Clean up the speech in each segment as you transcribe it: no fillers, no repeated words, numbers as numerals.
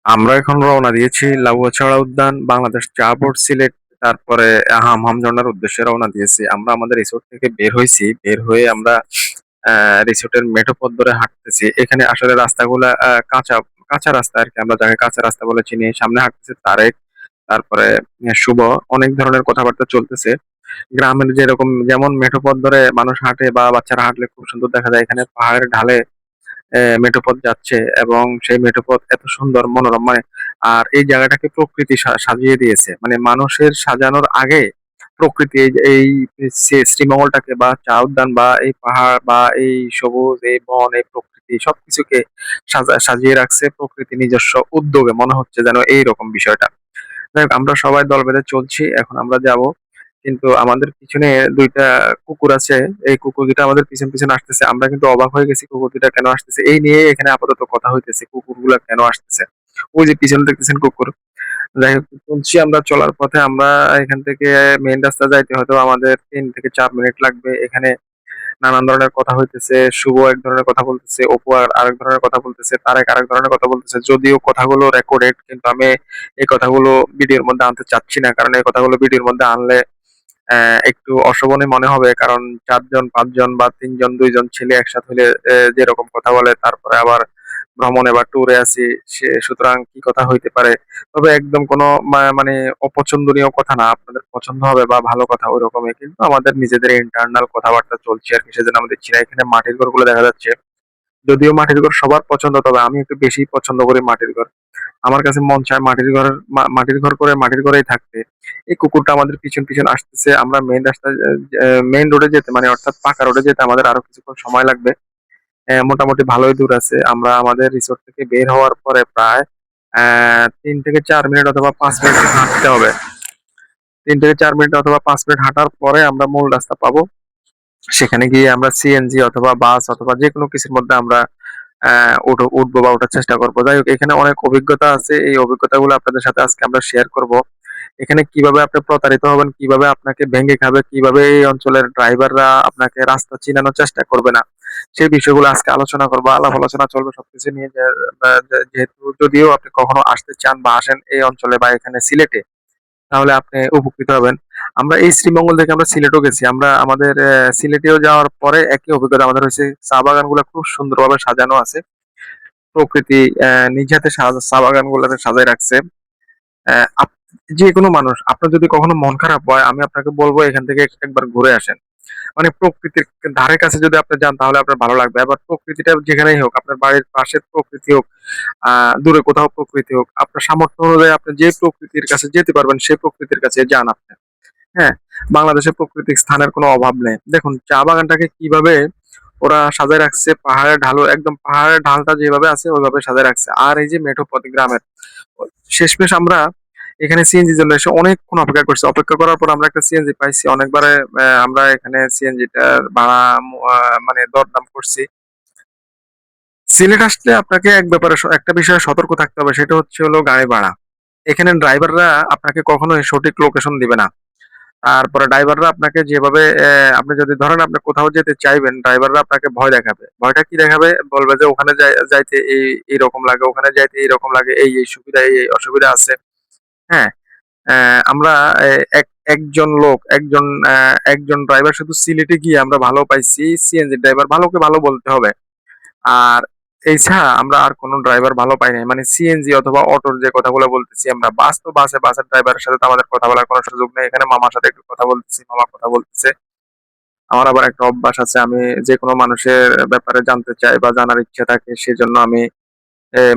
আমরা এখন রওনা দিয়েছি লাউয়াছড়া উদ্যান, বাংলাদেশ চা বোর্ড সিলেট, তারপরে হামহাম ঝর্ণার উদ্দেশ্যে রওনা দিয়েছি। আমরা আমাদের রিসোর্ট থেকে বের হয়েছি। বের হয়ে আমরা রিসোর্টের মেঠো পথ ধরে হাঁটতেছি। এখানে আসলে রাস্তাগুলা কাঁচা কাঁচা রাস্তা আর কি, আমরা যাকে কাঁচা রাস্তা বলে চিনি। সামনে হাঁটতেছে তারেক, তারপরে শুভ। অনেক ধরনের কথাবার্তা চলতেছে। গ্রামের যেরকম যেমন মেঠো পথ ধরে মানুষ হাঁটে বা বাচ্চারা হাঁটলে খুব সুন্দর দেখা যায়, এখানে পাহাড়ের ঢালে মেঠোপথ যাচ্ছে এবং সেই মেঠোপথ এত সুন্দর মনোরম, মানে আর এই জায়গাটাকে প্রকৃতি সাজিয়ে দিয়েছে, মানে মানুষের সাজানোর আগে প্রকৃতি এই শ্রীমঙ্গলটাকে বা চা উদ্যান বা এই পাহাড় বা এই সবুজ এই বন এই প্রকৃতি সবকিছুকে সাজিয়ে রাখছে প্রকৃতি নিজস্ব উদ্যোগে, মনে হচ্ছে যেন এইরকম বিষয়টা। যাই হোক, আমরা সবাই দল বেঁধে চলছি। এখন আমরা যাব, কিন্তু আমাদের পিছনে দুইটা কুকুর আছে। এই কুকুর দুইটা আমাদের পিছন পিছন আসতেছে। আমরা কিন্তু অবাক হয়ে গেছি কুকুর দুইটা কেন আসতেছে, এই নিয়ে এখানে আপাতত কথা হইতেছে কুকুরগুলা কেন আসতেছে। ওই যে পিছনে দেখতেছেন কুকুর। যাই হোক, চলছি আমরা। চলার পথে আমরা এখান থেকে মেইন রাস্তা যাইতে হয়তো আমাদের 3 থেকে 4 মিনিট লাগবে। এখানে নানান ধরনের কথা হইতেছে। শুভ এক ধরনের কথা বলতেছে, অপু আর আরেক ধরনের কথা বলতেছে, তারেক আরেক ধরনের কথা বলতেছে। যদিও কথাগুলো রেকর্ডেড, কিন্তু আমি এই কথাগুলো ভিডিওর মধ্যে আনতে চাচ্ছি না, কারণ এই কথাগুলো ভিডিওর মধ্যে আনলে একটু অশোভনীয় মনে হবে। কারণ 4 জন 5 জন বা 3 জন 2 জন ছেলে একসাথে হলে যেরকম কথা বলে, তারপরে আবার ভ্রমণে বা ট্যুরে আছি, সুতরাং কি কথা হইতে পারে। তবে একদম কোনো মানে অপছন্দনীয় কথা না, আপনাদের পছন্দ হবে বা ভালো কথা ওইরকমই, কিন্তু আমাদের নিজেদের ইন্টারনাল কথাবার্তা চলছে আর কি, সেজন্য আমরা দেখছি না। এখানে মাটির ঘরগুলো দেখা যাচ্ছে। যদিও মাটির ঘর সবার পছন্দ, তবে আমি একটু বেশি পছন্দ করি মাটির ঘর। আমার কাছে মন চায় মাটির ঘর করে মাটির ঘরেই থাকতে। এই কুকুরটা আমাদের পিছন পিছন আসতেছে। আমরা মেইন রাস্তায় মেইন রোডে যেতে, মানে অর্থাৎ পাকা রোডে যেতে আমাদের আরো কিছুক্ষণ সময় লাগবে। মোটামুটি ভালোই দূর আছে। আমরা আমাদের রিসোর্ট থেকে বের হওয়ার পরে প্রায় 3 থেকে 4 মিনিট অথবা 5 মিনিট হাঁটতে হবে। 3 থেকে 4 মিনিট অথবা 5 মিনিট হাঁটার পরে আমরা মূল রাস্তা পাবো। সেখানে গিয়ে আমরা সিএনজি অথবা বাস অথবা যেকোনো কিছুর মধ্যে আমরা উঠবো বা ওঠার চেষ্টা করবো। যাই হোক, এখানে অনেক অভিজ্ঞতা আছে। এই অভিজ্ঞতাগুলো আপনাদের সাথে আজকে আমরা শেয়ার করব। এখানে কিভাবে আপনি প্রতারিত হবেন, কিভাবে আপনাকে ভেঙে খাবে, কিভাবে এই অঞ্চলের ড্রাইভাররা আপনাকে রাস্তা চিনানোর চেষ্টা করবে না, সেই বিষয়গুলো আজকে আলোচনা করবো। আলাপ আলোচনা চলবে সবকিছু নিয়ে। যেহেতু যদিও আপনি কখনো আসতে চান বা আসেন এই অঞ্চলে বা এখানে সিলেটে, তাহলে আপনি উপকৃত হবেন। আমরা এই শ্রীমঙ্গল থেকে আমরা সিলেটও গেছি। আমরা আমাদের সিলেটেও যাওয়ার পরে একই অভিজ্ঞতা আমাদের হয়েছে। চা বাগানগুলো খুব সুন্দরভাবে সাজানো আছে। প্রকৃতি নিজ হাতে চা বাগানগুলোকে সাজায় রাখছে। যে কোনো মানুষ, আপনার যদি কখনো মন খারাপ হয়, আমি আপনাকে বলবো এখান থেকে একবার ঘুরে আসেন। মানে প্রকৃতির ধারে কাছে যদি আপনি যান তাহলে আপনার ভালো লাগবে। আবার প্রকৃতিটা যেখানেই হোক, আপনার বাড়ির পাশের প্রকৃতি হোক, দূরে কোথাও প্রকৃতি হোক, আপনার সামর্থ্য অনুযায়ী আপনি যে প্রকৃতির কাছে যেতে পারবেন সেই প্রকৃতির কাছে যান আপনি। হ্যাঁ, বাংলাদেশে প্রাকৃতিক স্থানের কোনো অভাব নেই। দেখুন চা বাগানটাকে কিভাবে ওরা সাজায় রাখছে, পাহাড়ের ঢালু, একদম পাহাড়ের ঢালটা যেভাবে আছে ওইভাবে সাজায় রাখছে। আর এই যে মেঠোপথ গ্রামের, শেষমেশ আমরা এখানে সিএনজির জন্য এসে অনেকক্ষণ অপেক্ষা করছি। অপেক্ষা করার পর আমরা একটা সিএনজি পাইছি। অনেকবারে আমরা এখানে সিএনজিটার ভাড়া মানে দরদাম করছি। সিলেট আসলে আপনাকে একটা বিষয়ে সতর্ক থাকতে হবে, সেটা হচ্ছে হলো গাড়ি ভাড়া। এখানে ড্রাইভাররা আপনাকে কখনোই সঠিক লোকেশন দিবে না। তারপরে ড্রাইভাররা আপনাকে যেভাবে আপনি যদি ধরেন আপনি কোথাও যেতে চাইবেন, ড্রাইভাররা আপনাকে ভয় দেখাবে। ভয়টা কি দেখাবে? বলবে যে ওখানে যাইতে এইরকম লাগে, ওখানে যাইতে এইরকম লাগে, এই সুবিধা, এই অসুবিধা আছে। হ্যাঁ? আমরা এ এক একজন লোক, একজন ড্রাইভার শুধু সিলেটে গিয়ে আমরা ভালো পাইছি। সিএনজি ড্রাইভার, ভালোকে ভালো বলতে হবে। আর এছাড়া আমরা আর কোন ড্রাইভার ভালো পাই নাই। মানে সিএনজি অথবা অটোর যে কথাগুলো বলতেছি আমরা, বাস তো বাসের ড্রাইভারের সাথে তো আমাদের কথা বলার কোনো সুযোগ নেই। এখানে মামার সাথে একটু কথা বলতেছি, মামা কথা বলতেছে। আমার আবার একটা অভ্যাস আছে, আমি যেকোনো মানুষের ব্যাপারে জানতে চাই বা জানার ইচ্ছা থাকে, সেজন্য আমি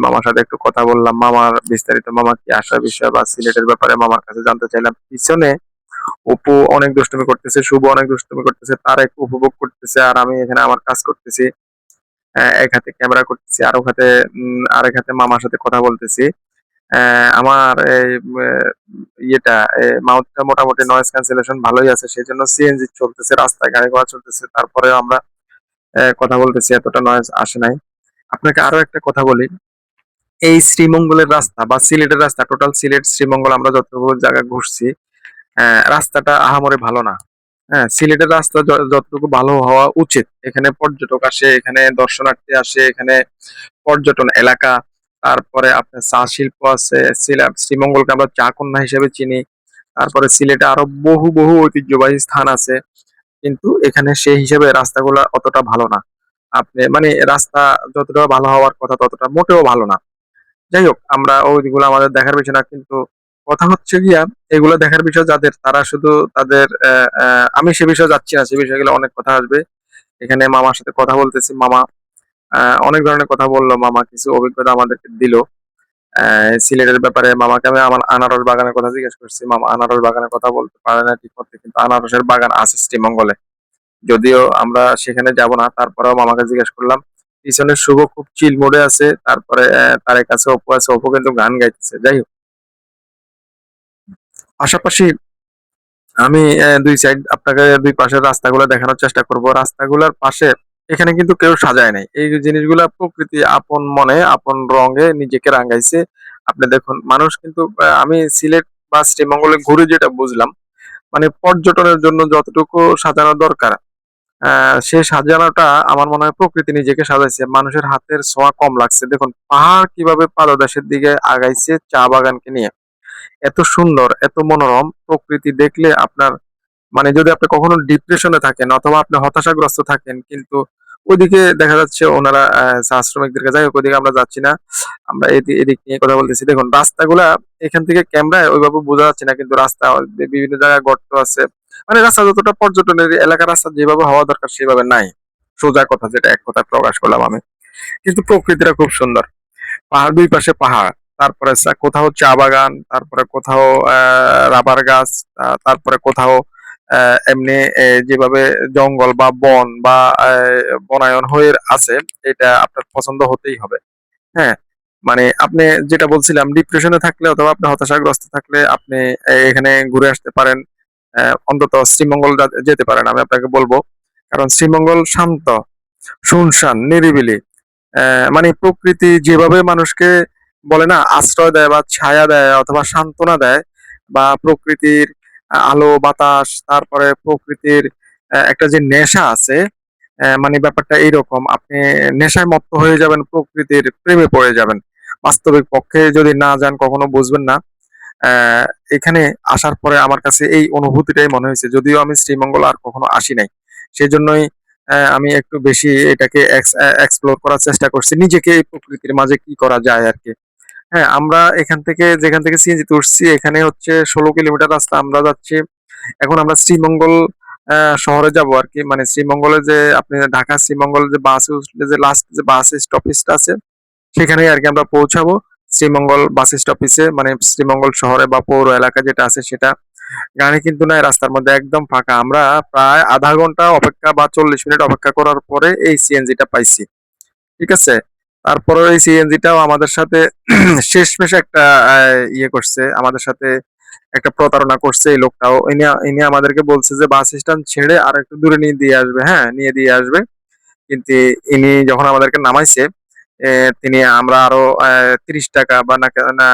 মামার সাথে একটু কথা বললাম। মামার বিস্তারিত, মামা কি আসার বিষয় বা সিলেটের ব্যাপারে মামার কাছে জানতে চাইলাম। পিছনে অপু অনেক দুষ্টুমি করতেছে, শুভ অনেক দুষ্টুমি করতেছে, তারেক উপভোগ করতেছে, আর আমি এখানে আমার কাজ করতেছি। এক হাতে ক্যামেরা করতেছি, আরেক হাতে মামার সাথে কথা বলতেছি। আমার এই মাউথটা মোটামুটি নয়েজ ক্যান্সেলেশন ভালোই আছে, সেজন্য সিএনজি চলতেছে, রাস্তায় গাড়ি ঘোড়া চলতেছে, তারপরেও আমরা কথা বলতেছি, এতটা নয়েজ আসে নাই। আপনাকে আরো একটা কথা বলি, এই শ্রীমঙ্গলের রাস্তা বা সিলেটের রাস্তা, টোটাল সিলেট শ্রীমঙ্গল আমরা যতটুকু জায়গা ঘুরছি, রাস্তাটা আহামরি ভালো না। হ্যাঁ, সিলেটের রাস্তা যতটুকু ভালো হওয়া উচিত, এখানে পর্যটক আসে, এখানে দর্শনার্থী আসে, এখানে পর্যটন এলাকা, তারপরে আপনার চা শিল্প আছে, শ্রীমঙ্গলকে আমরা চা কন্যা হিসেবে চিনি। তারপরে সিলেটে আরো বহু বহু ঐতিহ্যবাহী স্থান আছে, কিন্তু এখানে সেই হিসেবে রাস্তাগুলো অতটা ভালো না। আপনি মানে রাস্তা যতটা ভালো হওয়ার কথা ততটা মোটেও ভালো না। যাই হোক, আমরা ওইগুলো আমাদের দেখার বিষয় না, কিন্তু কথা হচ্ছে গিয়া এগুলো দেখার বিষয় যাদের, তারা শুধু তাদের আমি সে বিষয়ে যাচ্ছি না, সে বিষয়গুলো অনেক কথা আসবে। এখানে মামার সাথে কথা বলতেছি, মামা অনেক ধরনের কথা বললো, মামা কিছু অভিজ্ঞতা আমাদেরকে দিল সিলেটের ব্যাপারে। মামাকে আমি আমার আনারস বাগানের কথা জিজ্ঞেস করছি, মামা আনারস বাগানের কথা বলতে পারে না ঠিক মতো, কিন্তু আনারসের বাগান আছে শ্রীমঙ্গলে। যদিও আমরা সেখানে যাব না, তারপরেও মামাকে জিজ্ঞেস করলাম। পিছনে শুভ খুব চিল মোডে আছে, তারপরে তার কাছে অপু আছে, অপু কিন্তু গান গাইতেছে। যাই হোক, পাশাপাশি আমি দুই সাইড আপনাকে দুই পাশের রাস্তাগুলো দেখানোর চেষ্টা করব। রাস্তাগুলোর পাশে এখানে কিন্তু কেউ সাজায় নাই, এই জিনিসগুলা প্রকৃতি আপন মনে আপন রঙে নিজেকে রাঙাইছে। আপনি দেখুন, মানুষ কিন্তু আমি সিলেট বা শ্রীমঙ্গলে ঘুরে যেটা বুঝলাম, মানে পর্যটনের জন্য যতটুকু সাজানো দরকার সেই সাজানোটা আমার মনে হয় প্রকৃতি নিজেকে সাজাইছে, মানুষের হাতের ছোঁয়া কম লাগছে। দেখুন পাহাড় কিভাবে পাদদেশের দিকে আগাইছে চা বাগানকে নিয়ে, এত সুন্দর এত মনোরম প্রকৃতি দেখলে আপনার মানে যদি আপনি কখনো ডিপ্রেশনে থাকেন অথবা আপনি হতাশাগ্রস্ত থাকেন, কিন্তু ওইদিকে দেখা যাচ্ছে ওনারা চা শ্রমিকদেরকে, যাই হোক ওইদিকে আমরা যাচ্ছি না, আমরা এদিক নিয়ে কথা বলতেছি। দেখুন রাস্তাগুলা এখান থেকে ক্যামেরায় ওইভাবে বোঝা যাচ্ছে না, কিন্তু রাস্তা বিভিন্ন জায়গায় গর্ত আছে, মানে রাস্তা যতটা পর্যটনের এলাকার রাস্তা যেভাবে হওয়া দরকার সেভাবে নাই। সোজা কথা, যেটা এক কথা প্রকাশ করলাম আমি। কিন্তু প্রকৃতিটা খুব সুন্দর, পাহাড় দুই পাশে পাহাড়, তারপরে কোথাও চা বাগান, তারপরে কোথাও রাবার গাছ, তারপরে কোথাও এমনি যেভাবে জঙ্গল বা বন বা বনায়ন হয়ে আছে, এটা আপনার পছন্দ হতেই হবে। হ্যাঁ, মানে আপনি যেটা বলছিলাম, ডিপ্রেশনে থাকলে অথবা আপনি হতাশাগ্রস্ত থাকলে আপনি এখানে ঘুরে আসতে পারেন। অন্তত শ্রীমঙ্গল যেতে পারেন, আমি আপনাকে বলবো। কারণ শ্রীমঙ্গল শান্ত, শুনশান, নিরিবিলি। মানে প্রকৃতি যেভাবে মানুষকে বলে না আশ্রয় দেয় বা ছায়া দেয় অথবা সান্ত্বনা দেয়, বা প্রকৃতির আলো বাতাস, তারপরে প্রকৃতির একটা যে নেশা আছে, মানে ব্যাপারটা এইরকম, আপনি নেশায় মত্ত হয়ে যাবেন, প্রকৃতির প্রেমে পড়ে যাবেন। বাস্তবিক পক্ষে যদি না যান কখনো বুঝবেন না। আহ এখানে আসার পরে আমার কাছে এই অনুভূতিটাই মনে হয়েছে, যদিও আমি শ্রীমঙ্গল আর কখনো আসি নাই, সেজন্যই আমি একটু বেশি এটাকে এক্সপ্লোর করার চেষ্টা করছি, নিজেকে এই প্রকৃতির মাঝে কি করা যায় আর কি। হ্যাঁ, আমরা এখান থেকে যেখান থেকে সিএনজি উঠছি, এখানে হচ্ছে 16 কিলোমিটার রাস্তা আমরা যাচ্ছি। এখন আমরা শ্রীমঙ্গল শহরে যাব আর কি, মানে শ্রীমঙ্গলে যে আপনি ঢাকা শ্রীমঙ্গল যে বাসে উঠলে যে লাস্ট যে বাস স্টপেজটা আছে, সেখানেই আর কি আমরা পৌঁছাবো। শ্রীমঙ্গল বাস স্টপেজে, মানে শ্রীমঙ্গল শহরে বা পৌর এলাকা যেটা আছে সেটা। গাড়ি কিন্তু নাই রাস্তার মধ্যে, একদম ফাঁকা। আমরা প্রায় আধা ঘন্টা অপেক্ষা বা 40 মিনিট অপেক্ষা করার পরে এই সিএনজিটা পাইছি। ঠিক আছে, তারপরে এই সিএনজিটাও আমাদের সাথে শেষমেশ একটা ইয়ে করছে আমাদের সাথে, একটা প্রতারণা করছে এই লোকটাও। ইনি ইনি আমাদেরকে বলছে যে বাস স্ট্যান্ড ছেড়ে আর একটু দূরে নিয়ে দিয়ে আসবে, হ্যাঁ নিয়ে দিয়ে আসবে। কিন্তু ইনি যখন আমাদেরকে নামাইছে, তিনি আমরা আরো 30 টাকা বা না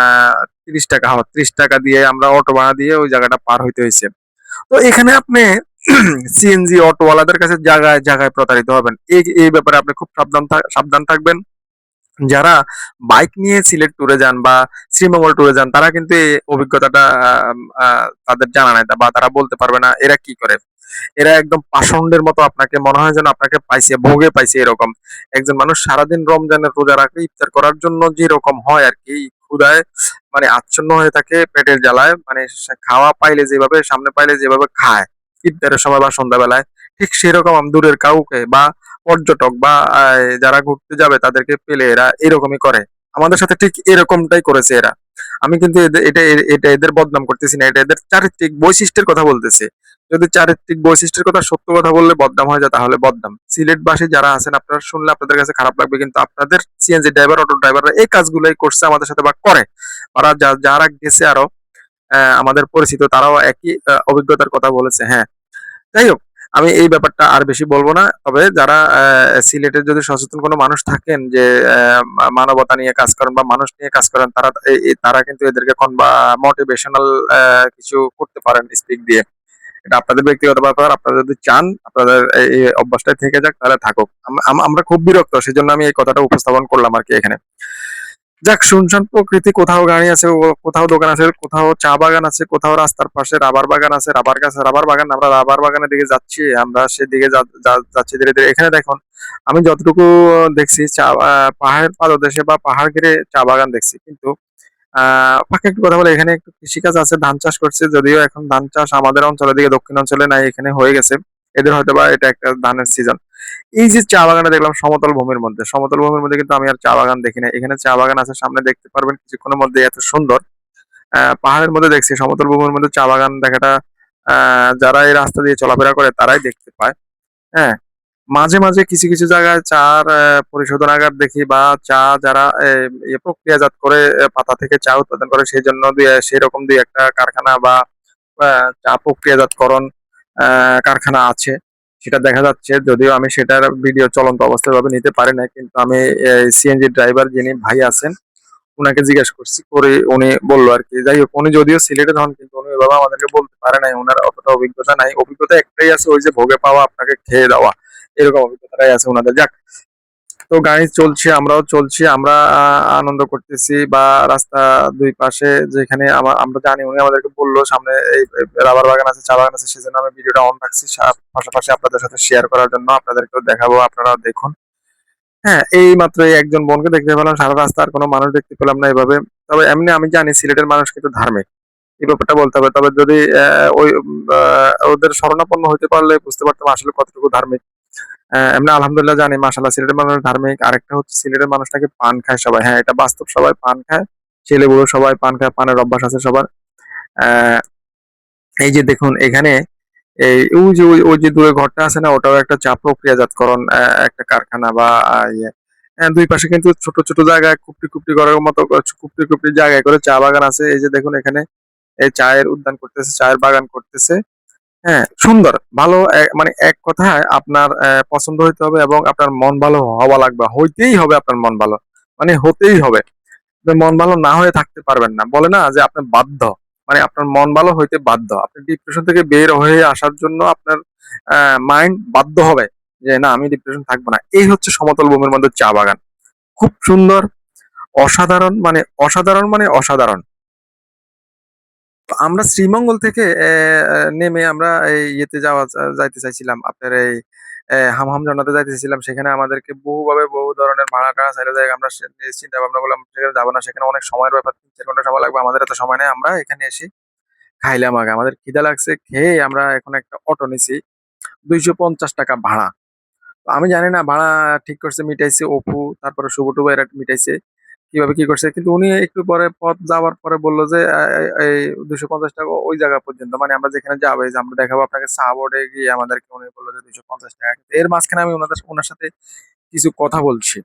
30 টাকা, 30 টাকা দিয়ে আমরা অটো ভাড়া দিয়ে ওই জায়গাটা পার হইতে হয়েছে। তো এখানে আপনি সিএনজি অটোওয়ালাদের কাছে জায়গায় জায়গায় প্রতারিত হবেন, এই ব্যাপারে আপনি খুব সাবধান থাকবেন। যারা বাইক নিয়ে সিলেট ট্যুরে যান বা শ্রীমঙ্গল ট্যুরে যান, তারা কিন্তু এই অভিজ্ঞতাটা তাদের জানা নাই, বা তারা বলতে পারবে না এরা কি করে। এরা একদম পাষণ্ডের মতো আপনাকে মনে হয় যেন আপনাকে পাইছে, ভোগে পাইছে এরকম। একজন মানুষ সারাদিন রমজানের রোজা রাখে ইফতার করার জন্য যেরকম হয় আর কি, ক্ষুধায় মানে আচ্ছন্ন হয়ে থাকে পেটের জ্বালায়, মানে খাওয়া পাইলে যেভাবে সামনে পাইলে যেভাবে খায় ইফতারের সময় বা সন্ধ্যাবেলায়, ঠিক সেরকম দূরের কাউকে বা পর্যটক বা যারা ঘুরতে যাবে তাদেরকে পেলে এরা এরকমই করে। আমাদের সাথে ঠিক এরকমটাই করেছে এরা। আমি কিন্তু এটা এদের বদনাম করতেছি না, এটা এদের চারিত্রিক বৈশিষ্ট্যের কথা বলতেছি। যদি চারিত্রিক বৈশিষ্ট্যের কথা সত্য কথা বললে বদনাম হয়ে যায়, তাহলে বদনাম। সিলেটবাসী যারা আছেন আপনারা শুনলে আপনাদের কাছে খারাপ লাগবে, কিন্তু আপনাদের সিএনজি ড্রাইভার অটো ড্রাইভাররা এই কাজগুলোই করছে আমাদের সাথে বা করে। ওরা যারা গেছে আরো আমাদের পরিচিত, তারাও একই অভিজ্ঞতার কথা বলেছে। হ্যাঁ, যাই হোক, আমি এই ব্যাপারটা আর বেশি বলবো না। তবে যারা সিলেটের যদি সচেতন কোনো মানুষ থাকেন যে মানবতা নিয়ে কাজ করেন বা মানুষ নিয়ে কাজ করেন, তারা তারা কিন্তু এদেরকে এখন বা মোটিভেশনাল কিছু করতে পারেন স্পিক দিয়ে। এটা আপনাদের ব্যক্তিগত ব্যাপার, আপনারা যদি চান আপনাদের এই অভ্যাসটাই থেকে যাক তাহলে থাকুক। আমরা খুব বিরক্ত, সেজন্য আমি এই কথাটা উপস্থাপন করলাম আর কি এখানে। যাক, শুনশান প্রকৃতি, কোথাও গাড়ি আছে, কোথাও দোকান আছে, কোথাও চা বাগান আছে, কোথাও রাস্তার পাশে রাবার বাগান আছে, রাবার গাছ, রাবার বাগান। আমরা রাবার বাগানের দিকে যাচ্ছি, আমরা সেদিকে যাচ্ছি ধীরে ধীরে। এখানে দেখুন, আমি যতটুকু দেখছি চা পাহাড়ের পাদদেশে বা পাহাড় ঘিরে চা বাগান দেখছি, কিন্তু ফাঁকে একটু কথা বলে, এখানে একটু কৃষিকাজ আছে, ধান চাষ করছে, যদিও এখন ধান চাষ আমাদের অঞ্চলের দিকে, দক্ষিণ অঞ্চলে নাই, এখানে হয়ে গেছে। এদের হয়তো বা এটা একটা ধানের সিজন। এই যে চা বাগানে দেখলাম সমতল ভূমির মধ্যে, সমতল ভূমির মধ্যে কিন্তু আমি আর চা বাগান দেখি না। এখানে চা বাগান আছে, সামনে দেখতে পারবেন কিছুক্ষণের মধ্যে, এত সুন্দর। পাহাড়ের মধ্যে দেখছি, সমতল ভূমির মধ্যে চা বাগান দেখাটা যারা এই রাস্তা দিয়ে চলাফেরা করে তারাই দেখতে পায়। হ্যাঁ, মাঝে মাঝে কিছু কিছু জায়গায় চার পরিশোধনাগার দেখি, বা চা যারা প্রক্রিয়াজাত করে পাতা থেকে চা উৎপাদন করে, সেই জন্য সেরকম দুই একটা কারখানা বা চা প্রক্রিয়াজাতকরণ কারখানা আছে, সেটা দেখা যাচ্ছে। যদিও আমি সেটার ভিডিও চলন্ত অবস্থায় ভাবে নিতে পারি না, কিন্তু আমি সিএনজি ড্রাইভার যিনি ভাই আছেন উনাকে জিজ্ঞেস করছি, করে উনি বললো আর কি। যাই হোক, উনি যদিও সিলেটের হন, কিন্তু উনি ওইভাবে আমাদেরকে বলতে পারে নাই, ওনার অতটা অভিজ্ঞতা নাই। অভিজ্ঞতা একটাই আছে, ওই যে ভোগে পাওয়া, আপনাকে খেয়ে দেওয়া, এরকম অভিজ্ঞতাটাই আছে ওনাদের। যাক, তো গাড়ি চলছে, আমরাও চলছি, আমরা আনন্দ করতেছি। বা রাস্তা দুই পাশে যেখানে আমরা জানি, উনি আমাদেরকে বললো সামনে এই রাবার বাগান আছে, চা বাগান আছে, সেজন্য আমি ভিডিওটা অন রাখছি, পাশাপাশি আপনাদের সাথে শেয়ার করার জন্য। আপনাদেরকেও দেখাবো, আপনারাও দেখুন। হ্যাঁ, এই মাত্র এই একজন বোনকে দেখতে পেলাম, সারা রাস্তা আর কোনো মানুষ দেখতে পেলাম না এভাবে। তবে এমনি আমি জানি সিলেটের মানুষ কিন্তু ধার্মিক, এই ব্যাপারটা বলতে হবে। তবে যদি ওই ওদের শরণাপন্ন হইতে পারলে বুঝতে পারতাম আসলে কতটুকু ধার্মিক। এমনি আলহামদুলিল্লাহ জানি, মাশাআল্লাহ, সিলেটের মানুষ ধার্মিক। আরেকটা হচ্ছে, সিলেটের মানুষ নাকি পান খায় সবাই। হ্যাঁ, এটা বাস্তব, সবাই পান খায়, ছেলে বুড়ো সবাই পান খায়, পানের অভ্যাস আছে সবার। আহ এই যে দেখুন এখানে, এই ওই যে ওই যে দূরে ঘরটা আছে না, ওটাও একটা চা প্রক্রিয়াজাতকরণ একটা কারখানা বা ইয়ে। দুই পাশে কিন্তু ছোট ছোট জায়গায় কুপড়ি কুপড়ি করার মতো কুপড়ি কুপড়ি জায়গায় করে চা বাগান আছে। এই যে দেখুন এখানে, এই চায়ের উদ্যান করতেছে, চায়ের বাগান করতেছে। হ্যাঁ, সুন্দর, ভালো। মানে এক কথায় আপনার পছন্দ হইতে হবে, এবং আপনার মন ভালো হওয়া লাগবে, হইতেই হবে আপনার মন ভালো, মানে হতেই হবে। আপনি মন ভালো না হয়ে থাকতে পারবেন না, বলে না যে আপনি বাধ্য, মানে আপনার মন ভালো হইতে বাধ্য। আপনি ডিপ্রেশন থেকে বের হয়ে আসার জন্য আপনার মাইন্ড বাধ্য হবে যে না, আমি ডিপ্রেশন থাকবো না। এই হচ্ছে সমতল ভূমির মধ্যে চা বাগান, খুব সুন্দর, অসাধারণ, মানে অসাধারণ, মানে অসাধারণ। তো আমরা শ্রীমঙ্গল থেকে নেমে আমরা এই ইয়েতে যাইতে চাইছিলাম, আপনার এই হামহাম ঝর্ণাতে যাইতে চাইছিলাম। সেখানে আমাদেরকে বহুভাবে বহু ধরনের ভাড়া টাড়া চাইলে যায়, আমরা চিন্তা ভাবনা করলাম সেখানে যাবো না, সেখানে অনেক সময়ের ব্যাপার, 3-4 ঘন্টা সময় লাগবে, আমাদের এত সময় নেই। আমরা এখানে এসে খাইলাম আগে, আমাদের খিদা লাগছে, খেয়ে আমরা এখন একটা অটো নিছি, 250 টাকা ভাড়া। তো আমি জানি না ভাড়া ঠিক করছে, মিটাইছে অপু, তারপরে শুভ টুবু এরা মিটাইছে কিভাবে কি করছে। কিন্তু উনি একটু পরে পথ যাওয়ার পরে বললো যে এই 250 টাকা ওই জায়গা পর্যন্ত, মানে আমরা যেখানে যাবো, এই যে আমরা দেখাবো আপনাকে, চা বোর্ডে গিয়ে আমাদেরকে উনি বললো যে 250 টাকা। কিন্তু এর মাঝখানে আমি ওনার সাথে কিছু কথা বলছি।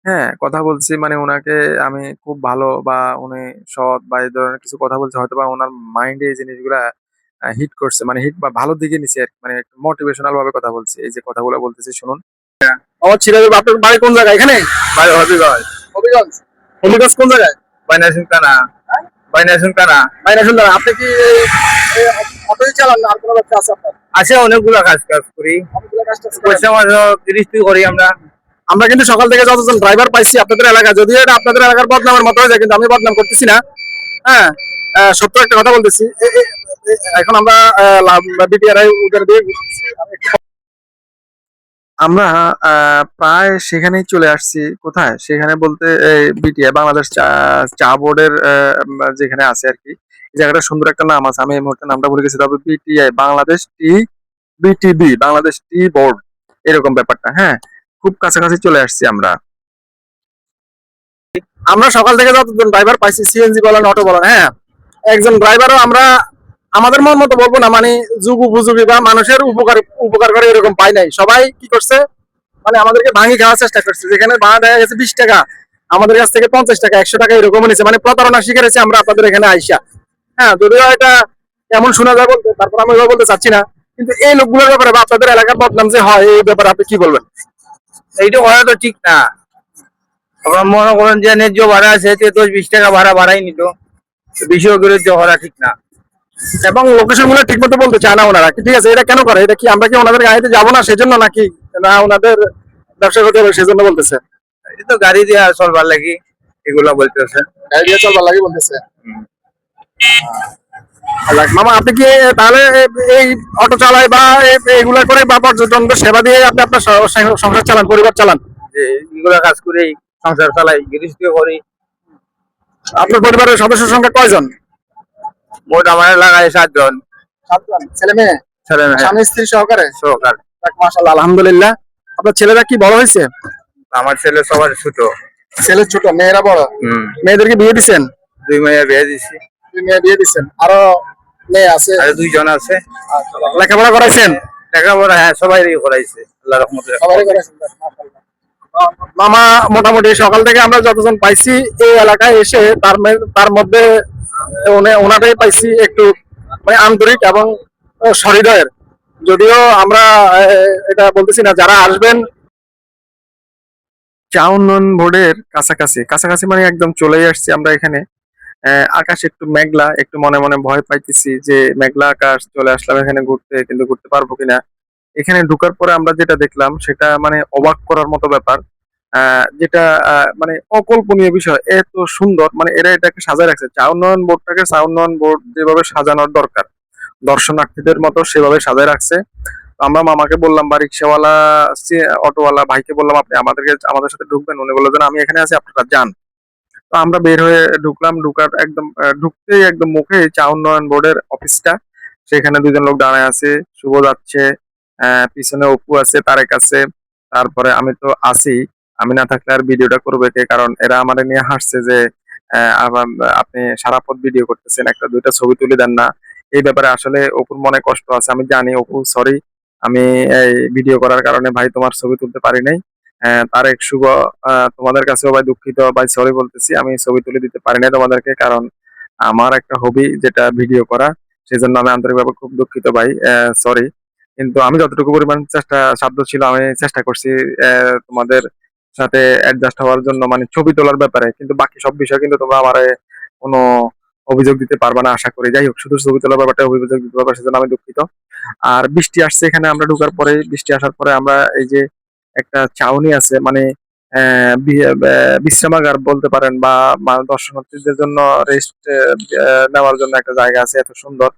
হ্যাঁ, কথা বলছি, মানে ওনাকে আমি খুব ভালো, বা উনি সৎ, বা এই ধরনের কিছু কথা বলছে, হয়তো বা ওনার মাইন্ডে এই জিনিসগুলা হিট করছে, মানে হিট বা ভালোর দিকে নিছে আর কি, মানে মোটিভেশনাল ভাবে কথা বলছি। এই যে কথাগুলো বলতেছি শুনুন। আমার ছিল, আপনার বাড়ি কোন জায়গায়? এখানে ভাই হবিগঞ্জ। হবিগঞ্জ। হবিগঞ্জ কোন জায়গায়? বাইনাসিং থানা। বাইনাসিং থানা। বাইরে শুনলাম আপনি কি অটোই চালান, না আর কোনো ব্যবসা আছে আপনার? আছে অনেকগুলো কাজ কাজ করি। অনেকগুলো কাজ টাজ করেন? পয়সা মাসে গৃহস্থী করি আমরা। আমরা কিন্তু সকাল থেকে যতজন ড্রাইভার পাইছি আপনাদের এলাকায়, যদিও এটা আপনাদের এলাকার বদনামের মতো হয়ে যায়, কিন্তু আমি বদনাম করতেছি না। হ্যাঁ, সত্য একটা কথা বলতেছি। এখন আমরা বিটিআরআই উদের দিয়ে ঘুরতেছি। আমরা প্রায় সেখানেই চলে আসছি। কোথায়? সেখানে বলতে বিটিআই, বাংলাদেশ চা চা বোর্ডের যেখানে আছে আর কি। এই জায়গাটা সুন্দর একটা নাম আছে, আমি এই মুহূর্তে নামটা ভুলে গেছি। তবে বিটিআই, বাংলাদেশ টি, বিটিবি, বাংলাদেশ টি বোর্ড, এরকম ব্যাপারটা। হ্যাঁ, খুব কাছাকাছি চলে আসছি আমরা। আমরা সকাল থেকে যতজন ড্রাইভার পাইছি, সিএনজি বলেন, অটো বলেন, হ্যাঁ, একজন ড্রাইভারও আমরা আমাদের মন মতো বলবো না, মানে যুগ উপযোগী বা মানুষের উপকার উপকার করে এরকম পাই নাই। সবাই কি করছে, মানে আমাদেরকে ভাঙি খাওয়ার চেষ্টা করছে। যেখানে ভাড়া দেখা গেছে 20 টাকা, আমাদের কাছ থেকে 50 টাকা, 100 টাকা এরকম নিচ্ছে, মানে প্রতারণা শিখেছি আমরা আপনাদের এখানে আইসা। হ্যাঁ, যদিও এটা এমন শোনা যায় বলতে, তারপর আমি ওইভাবে বলতে চাচ্ছি না। কিন্তু এই লোকগুলোর ব্যাপারে বা আপনাদের এলাকার বদনাম যে হয়, এই ব্যাপারে আপনি কি বলবেন? এইটা করা তো ঠিক না। আপনার মনে করেন যে ন্যায্য ভাড়া আছে, 10-20 টাকা ভাড়া বাড়াই নিত, বিষয় বিরুদ্ধে করা ঠিক না। এবং লোকেশন গুলো ঠিক মতো বলতে চায় না ওনারা। ঠিক আছে, এটা কেন করে? এটা কি আমরা কি ওনাদের গাড়িতে যাবো না সেজন্য, নাকি না ওনাদের ব্যবসা করতে হবে সেজন্য বলতেছে? এটা তো গাড়ি দিয়ে চলবার লাগি, এগুলা বলতেছে। গাড়ি দিয়ে চলবার লাগে বলতেছে। হুম। মামা আপনি কি তাহলে এই অটো চালায় বা এইগুলা করে বা পর্যটনদের সেবা দিয়ে আপনি আপনার সংসার চালান, পরিবার চালান? যে এগুলা কাজ করে সংসার চালাই, গৃহস্থী করি। আপনার পরিবারের সদস্যের সংখ্যা কয়জন? মোট আমার এলাকায় 7 জন 7 জন। ছেলে মেয়ে? ছেলে মেয়ে স্বামী স্ত্রী সহকারে? সহকার। যাক মাশাআল্লাহ, আলহামদুলিল্লাহ। আপনার ছেলেরা কি বড় হয়েছে? আমার ছেলে সবার ছোট। ছেলে ছোট, মেয়েরা বড়। হুম। মেয়েদেরকে বিয়ে দিচ্ছেন? 2 মেয়ে বিয়ে দিছি। 2 মেয়ে বিয়ে দিচ্ছেন, আরো মেয়ে আছে? আর 2 জন আছে। লেখাপড়া করাইছেন? লেখাপড়া হ্যাঁ সবাই করাইছে আল্লাহ রহমতে। সবারই করাইছেন, মাশাআল্লাহ। মামা মোটামুটি সকাল থেকে আমরা যতজন পাইছি এই এলাকায় এসে তার মধ্যে ওনাটাই পাইছি একটু মানে আন্তরিক এবং সহৃদয়ের। যদিও আমরা এটা বলতেছি না, যারা আসবেন চা উন্নয়ন বোর্ডের কাছাকাছি কাছাকাছি মানে একদম চলেই আসছি আমরা এখানে। আকাশ একটু মেঘলা, একটু মনে মনে ভয় পাইতেছি যে মেঘলা আকাশ, চলে আসলাম এখানে ঘুরতে, কিন্তু ঘুরতে পারবো কিনা। এখানে ঢোকার পরে আমরা যেটা দেখলাম সেটা মানে অবাক করার মতো ব্যাপার। যেটা মানে অকল্পনীয় বিষয়, এত সুন্দর, মানে এরা এটাকে সাজায় রাখছে। চা উন্নয়ন বোর্ডটাকে চা উন্নয়ন বোর্ড যেভাবে সাজানোর দরকার দর্শনার্থীদের মতো সেভাবে সাজায় রাখছে। তো আমরা মামাকে বললাম বা রিক্সাওয়ালা অটোওয়ালা ভাইকে বললাম আপনি আমাদের সাথে ঢুকবেন? উনি বললো যে না, আমি এখানে আছি, আপনারা যান। তো আমরা বের হয়ে ঢুকলাম। ঢুকার একদম ঢুকতেই একদম মুখে চা উন্নয়ন বোর্ডের অফিসটা। সেখানে 2 জন লোক দাঁড়ায় আছে, শুভ যাচ্ছে, পিছনে অপু আছে, তারেক আছে, তারপরে আমি তো আছি। আমি না থাকলে আর ভিডিওটা করবে কে? কারণ এরা আমারে নিয়ে হাসছে যে আপনি সারা পথ ভিডিও করতেছেন, একটা দুইটা ছবি তুলে দেন না। এই ব্যাপারে আসলে অপুর মনে কষ্ট আছে, আমি জানি। অপু সরি, আমি এই ভিডিও করার কারণে ভাই তোমার ছবি তুলতে পারি নাই। তারেক, শুভ, তোমাদের কাছেও ভাই দুঃখিত, ভাই সরি বলতেছি, আমি ছবি তুলে দিতে পারি নাই তোমাদেরকে, কারণ আমার একটা হবি যেটা ভিডিও করা, সেজন্য আমি আন্তরিকভাবে খুব দুঃখিত ভাই, সরি। কিন্তু আমি যতটুকু পরিমাণ সাধ্য ছিল আমি চেষ্টা করছি তোমাদের সাথে অ্যাডজাস্ট হওয়ার জন্য, মানে ছবি তোলার ব্যাপারে। কিন্তু বাকি সব বিষয় কিন্তু তোমরা আমারে কোনো অভিযোগ দিতে পারবে না আশা করি। যাই হোক, শুধু ছবি তোলার ব্যাপারটা অভিযোগ দিতে পারবে, সেজন্য আমি দুঃখিত। আর বৃষ্টি আসছে এখানে, আমরা ঢোকার পরে বৃষ্টি আসার পরে আমরা এই যে একটা ছাউনি আছে, মানে বিশ্রামাগার বলতে পারেন, বা দর্শনার্থীদের জন্য রেস্ট নেওয়ার জন্য একটা জায়গা আছে এত সুন্দর।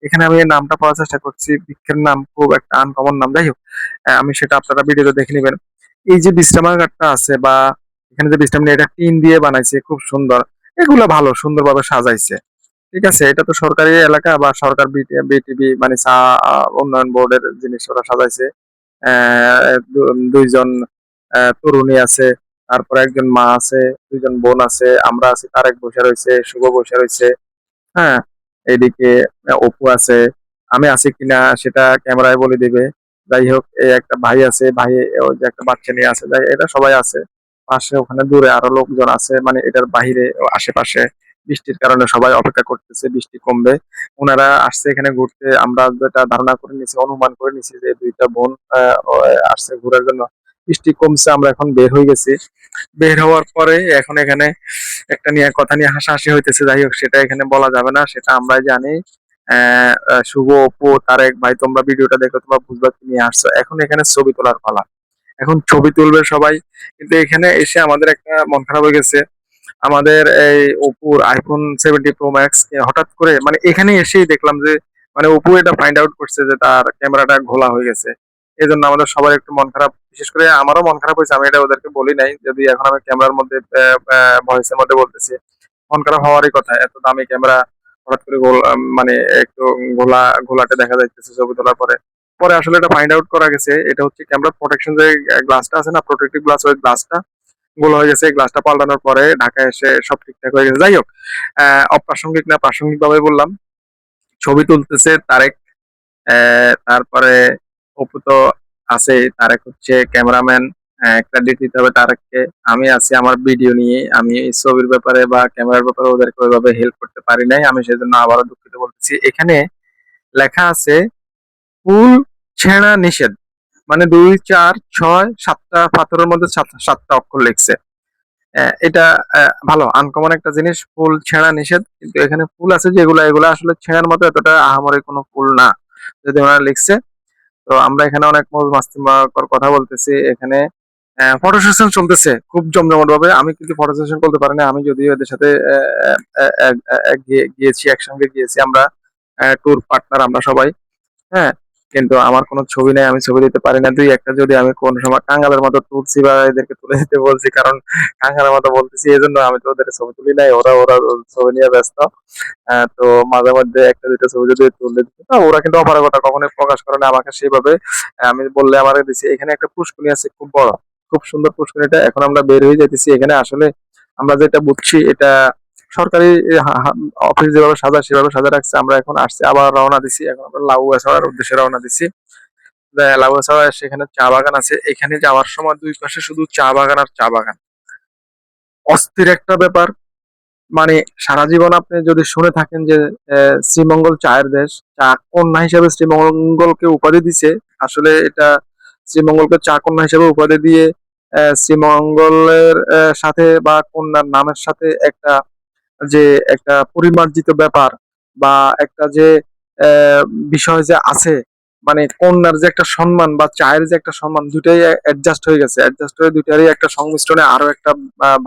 এখানে আমি এর নামটা পাওয়ার চেষ্টা করছি, বৃক্ষের নাম খুব একটা আনকমন নাম। যাই হোক, আমি সেটা আপনারা ভিডিওতে দেখে নেবেন। এই যে বিশ্রামাগারটা আছে বা এখানে যে বিশ্রাম নিয়ে, এটা টিন দিয়ে বানাইছে, খুব সুন্দর। এগুলো ভালো, সুন্দরভাবে সাজাইছে। ঠিক আছে, এটা তো সরকারি এলাকা বা সরকার বিটিভি মানে চা উন্নয়ন বোর্ডের জিনিস ওরা সাজাইছে। 2 জন তরুণী আছে, তারপরে একজন মা আছে, 2 জন বোন আছে, আমরা আছি, তারেক বসে রয়েছে, শুভ বসে রয়েছে। হ্যাঁ, এইদিকে অপু আছে, আমি আছি কিনা সেটা ক্যামেরায় বলে দিবে। যাই হোক, এই একটা ভাই আছে, ভাই ওই যে একটা বাচ্চা নিয়ে আছে, যাই এরা সবাই আছে। পাশে ওখানে দূরে আরো লোকজন আছে, মানে এটার বাহিরে ও আশেপাশে বৃষ্টির কারণে সবাই অপেক্ষা করতেছে বৃষ্টি কমবে। ওনারা আসছে এখানে ঘুরতে, আমরা যেটা ধারণা করে নিছি, অনুমান করে নিছি যে 2টা বোন আসছে ঘোরার জন্য। বৃষ্টি কমছে, আমরা এখন বের হয়ে গেছি। বের হওয়ার পরে এখন এখানে একটা নিয়ে কথা নিয়ে হাসাহাসি হইতেছে। যাই হোক, সেটা এখানে বলা যাবে না, সেটা আমরাই জানি। শুভ, অপু, তারেক ভাই, তোমরা ভিডিওটা দেখো, তোমরা বুঝবা কি নিয়ে আসছো। এখন এখানে ছবি তোলার পালা, এখন ছবি তুলবে সবাই। কিন্তু এখানে এসে আমাদের একটা মন খারাপ হয়ে গেছে। আমাদের এই অপুর iPhone 70 Pro Max হঠাৎ করে মানে এখানে এসেই দেখলাম যে মানে অপু এটা ফাইন্ড আউট করছে যে তার ক্যামেরাটা ঘোলা হয়ে গেছে। এই জন্য আমাদের সবার একটু মন খারাপ, বিশেষ করে আমারও মন খারাপ হয়েছে। আমি এটা ওদেরকে বলি নাই, যদি এখন আমি ক্যামেরার মধ্যে ভয়েসের মধ্যে বলতেছি। মন খারাপ হওয়ারই কথা, এত দামি ক্যামেরা হঠাৎ করে মানে একটু ঘোলাটে দেখা যাইতেছে ছবি তোলার পরে। পরে আসলে এটা ফাইন্ড আউট করা গেছে, এটা হচ্ছে ক্যামেরা প্রোটেকশন যে গ্লাসটা আছে না, প্রোটেক্টিভ গ্লাস, ওই গ্লাসটা গোল হয়ে গেছে। গ্লাসটা পাল্টানোর পরে ঢাকায় এসে সব ঠিকঠাক হয়ে গেছে। যাই হোক, অপ্রাসঙ্গিক না, প্রাসঙ্গিক ভাবে বললাম। ছবি তুলতেছে তারেক, তারপরে অপু তো আছে, তারেক হচ্ছে ক্যামেরাম্যান, ক্রেডিট দিতে হবে তারেককে। আমি আছি আমার ভিডিও নিয়ে, আমি এই ছবির ব্যাপারে বা ক্যামেরার ব্যাপারে ওদেরকে ওইভাবে হেল্প করতে পারি নাই, আমি সেজন্য আবারও দুঃখিত বলতেছি। এখানে লেখা আছে ফুল ছেঁড়া নিষেধ, মানে 2, 4, 6, 7টা পাথরের মধ্যে 7টা অক্ষর লিখছে। এটা ভালো আনকমন একটা জিনিস, ফুল ছেঁড়া নিষেধ। কিন্তু এখানে ফুল আছে যেগুলা, এগুলা আসলে ছেঁড়ার মতো এতটা আহামরি কোনো ফুল না, যদি ওনারা লিখছে। তো আমরা এখানে অনেক মৌজ মাস্তি কথা বলতেছি এখানে। ফটো সেশন চলতেছে খুব জমজমাট ভাবে। আমি কিন্তু ফটো সেশন করতে পারি না। আমি যদিও এদের সাথে গিয়েছি, একসঙ্গে গিয়েছি আমরা, ট্যুর পার্টনার আমরা সবাই। হ্যাঁ, কিন্তু আমার কোনো ছবি নেই, আমি ছবি দিতে পারি না। দুই একটা যদি আমি কোনো সময় কাঙ্গালের মতো তুলছি বা এদেরকে তুলে দিতে বলছি, কারণ কাঙ্গালের মতো বলতেছি এই জন্য আমি তো ওদের ছবি তুলি নাই, ওরা ওরা ছবি নিয়ে ব্যস্ত। তো মাঝে মধ্যে একটা দুইটা ছবি যদি তুলে দিত, ওরা কিন্তু অপারগতা কখনোই প্রকাশ করে না আমাকে সেভাবে। আমি বললে আমাকে দিছে। এখানে একটা পুষ্করিণী আছে খুব বড়, খুব সুন্দর পুষ্করিণীটা। এখন আমরা বের হয়ে যাইতেছি। এখানে আসলে আমরা যেটা বুঝছি এটা সরকারি অফিস যেভাবে সাজায় সেভাবে সাজা রাখছে। আমরা এখন আসছি, আবার রওনা দিছি। এখন আমরা লাউয়াছড়ার উদ্দেশ্যে রওনা দিছি। লাউয়াছড়া সেখানে চা বাগান আছে। এখানে যাওয়ার সময় দুই পাশে শুধু চা বাগান আর চা বাগান। অস্থির একটা ব্যাপার। মানে সারা জীবন আপনি যদি শুনে থাকেন যে শ্রীমঙ্গল চায়ের দেশ, চা কন্যা হিসেবে শ্রীমঙ্গলকে উপাধি দিছে। আসলে এটা শ্রীমঙ্গলকে চা কন্যা হিসেবে উপাধি দিয়ে শ্রীমঙ্গলের সাথে বা কন্যার নামের সাথে একটা যে একটা পরিমার্জিত ব্যাপার বা একটা যে আহ, বিষয় যে আছে, মানে কন্যার যে একটা সম্মান বা চায়ের যে একটা সম্মান, দুটাই অ্যাডজাস্ট হয়ে গেছে। অ্যাডজাস্ট হয়ে দুটারই একটা সংমিশ্রণে আরো একটা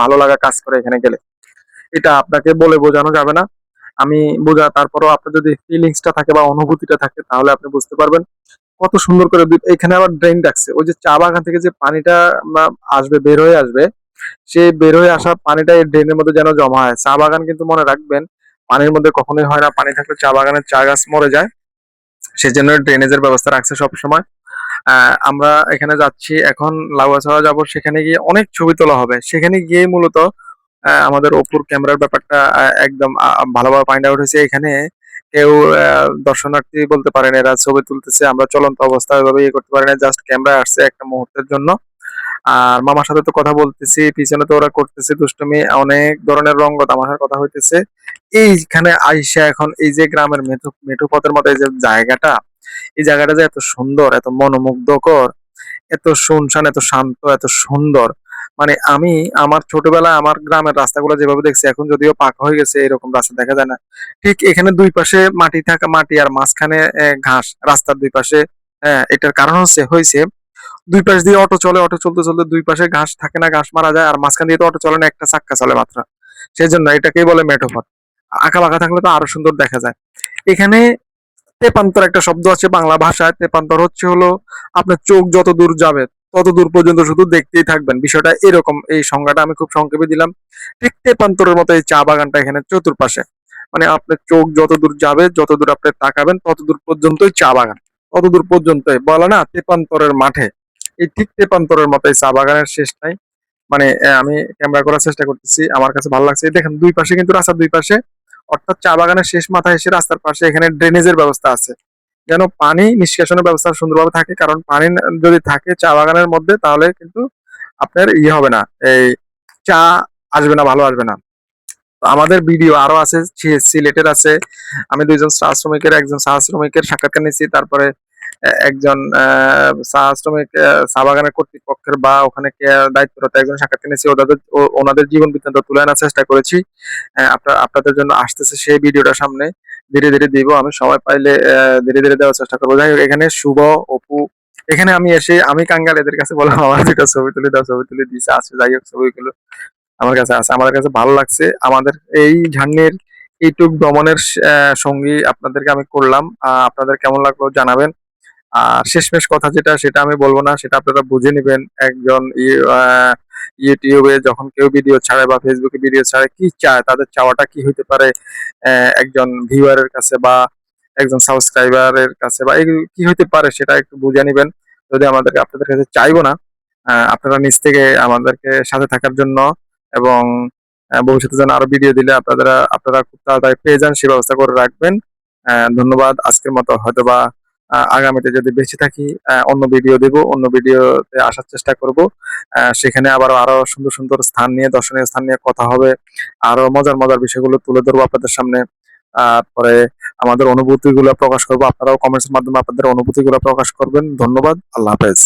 ভালো লাগা কাজ করে এখানে গেলে। এটা আপনাকে বলে বোঝানো যাবে না। আমি তারপরেও আপনার যদি ফিলিংসটা থাকে বা অনুভূতিটা থাকে তাহলে আপনি বুঝতে পারবেন কত সুন্দর করে এখানে আবার ড্রেন রাখছে। ওই যে চা বাগান থেকে যে পানিটা আসবে, বের হয়ে আসবে, সেই বের হয়ে আসা পানিটা এই ড্রেনের মধ্যে যেন জমা হয়। চা বাগান কিন্তু মনে রাখবেন পানির মধ্যে কখনোই হয় না। পানি থাকলে চা বাগানের চা গাছ মরে যায়। সেজন্য ড্রেনেজের ব্যবস্থা রাখছে সব সময়। আমরা এখানে যাচ্ছি এখন, লাউয়াছড়া যাব। সেখানে গিয়ে অনেক ছবি তোলা হবে। সেখানে গিয়ে মূলত আমাদের অপুর ক্যামেরার ব্যাপারটা একদম ভালোভাবে ফাইন্ড আউট হয়েছে। এখানে কেউ দর্শনার্থী বলতে পারেন, এরা ছবি তুলতেছে। আমরা চলন্ত অবস্থায় ওইভাবে ইয়ে করতে পারি না, জাস্ট ক্যামেরা আসছে একটা মুহূর্তের জন্য। আর মামার সাথে তো কথা বলতেছি, পিছনে তো ওরা করতেছে দুষ্টুমি, অনেক ধরনের রঙ্গ তামাশার কথা হইতেছে। এইখানে আইসা এখন এই যে গ্রামের মেঠো মেঠো পথের মতো এই যে জায়গাটা, এই জায়গাটা যে এত সুন্দর, এত মনোমুগ্ধকর, এত শুনশান, এত শান্ত, এত সুন্দর। মানে আমি আমার ছোটবেলায় আমার গ্রামের রাস্তাগুলো যেভাবে দেখছি, এখন যদিও পাকা হয়ে গেছে, এরকম রাস্তা দেখা যায় না। ঠিক এখানে দুই পাশে মাটি থাকা, মাটি আর মাঝখানে ঘাস রাস্তার দুই পাশে। হ্যাঁ, এটার কারণ হয়েছে দুই পাশ দিয়ে অটো চলে, অটো চলতে চলতে দুই পাশে ঘাস থাকে না, ঘাস মারা যায়। আর মাঝখান দিয়ে তো অটো চলে না, একটা চাক্কা চলে মাত্র। সেই জন্য এটাকেই বলে মেঠো পথ। আঁকা বাঁকা থাকলে তো আরো সুন্দর দেখা যায়। এখানে তেপান্তর একটা শব্দ আছে বাংলা ভাষায়। তেপান্তর হচ্ছে হলো আপনার চোখ যত দূর যাবে তত দূর পর্যন্ত শুধু দেখতেই থাকবেন। বিষয়টা এরকম। এই সংজ্ঞাটা আমি খুব সংক্ষেপে দিলাম। ঠিক তেপান্তরের মতো এই চা বাগানটা এখানে চতুর্পাশে। মানে আপনার চোখ যত দূর যাবে, যত দূর আপনি তাকাবেন, তত দূর পর্যন্তই চা বাগান। তত দূর পর্যন্তই বলে না তেপান্তরের মাঠে, এই ঠিক তেপান্তরের মতো এই চা বাগানের শেষ নাই। মানে আমি ক্যামেরা করার চেষ্টা করতেছি, আমার কাছে ভালো লাগছে। এই দেখেন দুই পাশে কিন্তু রাস্তার দুই পাশে, অর্থাৎ চা বাগানের শেষ মাথায় এসে রাস্তার পাশে এখানে ড্রেনেজের ব্যবস্থা আছে, যেন পানি নিষ্কাশনের ব্যবস্থা সুন্দরভাবে থাকে। কারণ পানি যদি থাকে চা বাগানের মধ্যে তাহলে কিন্তু আপনার ইয়ে হবে না, এই চা আসবে না, ভালো আসবে না। তো আমাদের ভিডিও আরো আছে, সিলেটের আছে। আমি দুইজন চা শ্রমিকের, একজন চা শ্রমিকের সাক্ষাৎকার নিয়েছি। তারপরে একজন চা শ্রমিক, চা বাগানের কর্তৃপক্ষের বা ওখানে দায়িত্বরত একজন সাক্ষাৎকার নিয়েছি। ওনাদের জীবন বৃত্তান্ত তুলে আনার চেষ্টা করেছি। আপনাদের জন্য আসতেছে সেই ভিডিওটা সামনে। ধীরে ধীরে দিব, আমি সময় পাইলে ধীরে ধীরে দেওয়ার চেষ্টা করবো। যাই হোক, এখানে শুভ, অপু, এখানে আমি এসে আমি কাঙ্গাল এদের কাছে বললাম আমার দুটো ছবি তুলে দাও, ছবি তুলে দিয়েছে। আছে, যাই হোক, ছবিগুলো আমার কাছে আছে, আমার কাছে ভালো লাগছে। আমাদের এই ঝার্নির এইটুক ভ্রমণের সঙ্গী আপনাদেরকে আমি করলাম। আপনাদের কেমন লাগলো জানাবেন। আর শেষমেশ কথা যেটা, সেটা আমি বলবো না, সেটা আপনারা বুঝে নেবেন। একজন ইউটিউবে যখন কেউ ভিডিও ছাড়ে বা ফেসবুকে ভিডিও ছাড়ে, কি চায়, তাদের চাওয়াটা কি হইতে পারে একজন ভিউয়ারের কাছে বা একজন সাবস্ক্রাইবারের কাছে, বা কি হইতে পারে সেটা একটু বুঝে নিবেন। যদি আপনাদের কাছে চাইবো না, আপনারা নিজ থেকে আমাদেরকে সাথে থাকার জন্য এবং ভবিষ্যতে যেন আরো ভিডিও দিলে আপনারা খুব তাড়াতাড়ি পেয়ে যান, সে ব্যবস্থা করে রাখবেন। ধন্যবাদ। আজকের মতো হয়তোবা আগামীতে যদি বেঁচে থাকি অন্য ভিডিও দেব, অন্য ভিডিওতে আসার চেষ্টা করব। সেখানে আরো সুন্দর সুন্দর স্থান নিয়ে, দর্শনীয় স্থান নিয়ে কথা হবে। আরো মজার মজার বিষয়গুলো তুলে ধরবো আপনাদের সামনে। তারপরে আমাদের অনুভূতি গুলো প্রকাশ করবো। আপনারাও কমেন্টস এর মাধ্যমে আপনাদের অনুভূতি গুলো প্রকাশ করবেন। ধন্যবাদ। আল্লাহ হাফেজ।